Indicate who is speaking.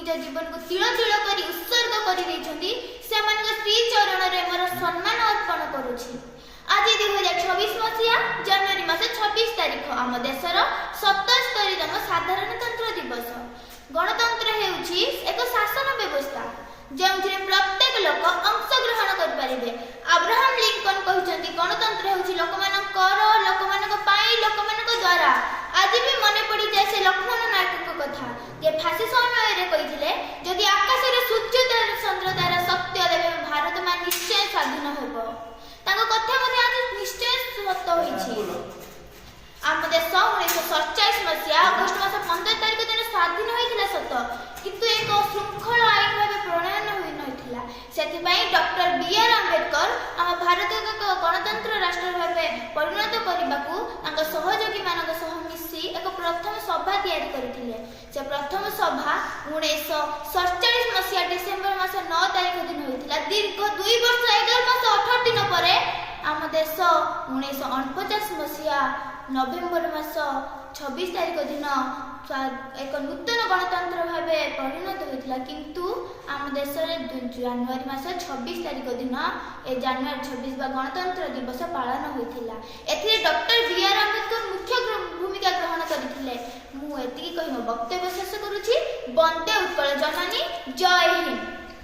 Speaker 1: ନିଜ जीवन को तिल तिल करी उत्सर्ग कर श्री चरण रे मोर सम्मान अर्पण करुछि। आज 2026 मसीहा जनवरी मास 26 तारिख आम देशर 77तम साधारणतंत्र दिवस। गणतंत्र हेउछि एक शासन व्यवस्था जेउथिरे प्रत्येक लोक अंशग्रहण करिपारिबे। अब्राहम लिंकन कहिसंती गणतंत्र हेउछि लोकमानकर लोकमानक पाई लोकमानक द्वारा। आज भी मने पड़ी जाय से लक्ष्मण नायक कथा जे फांसी समय रे कहिथिले जदि आकाश रे सूर्य चंद्र तारा सत्य देबे भारत मा निश्चय स्वाधीन हेबो। ताको कथा मध्ये आज निश्चय सत्य होइछि। आम देश 1947 मसीहा अगस्ट मास 15 तारिख दिन स्वाधीन होइथिला सत्य, किंतु एक श्रृंखल आईन भाव प्रणयन होई नथिला। सेथिबाई डॉक्टर बी.आर. आंबेडकर आम भारत को गणतंत्र राष्ट्र भाव परिणत करबाकू तांका सहयोगी मानक सह मिसी एक प्रथम सभा तैयारी करथिले। से प्रथम सभा 1947 मसीहा डिसेंबर मास 9 तारिख दिन होइथिला। दीर्घ 2 वर्ष 11 मास 18 दिन परे आम देश 1949 मसीहा नवेम्बर मास 26 तारिख दिन एक नूतन गणतंत्र भाव परिणत होता। किंतु आम देश जनवरी मास 26 तारिख दिन ए जनवरी 26 गणतंत्र दिवस पालन होता। एथिरे डॉक्टर बी.आर. आंबेडकर मुख्य भूमिका ग्रहण करथिले। मु एतिकी कहि वक्तव्य शेष करूछि। वंदे उत्कल जननी, जय हिंद।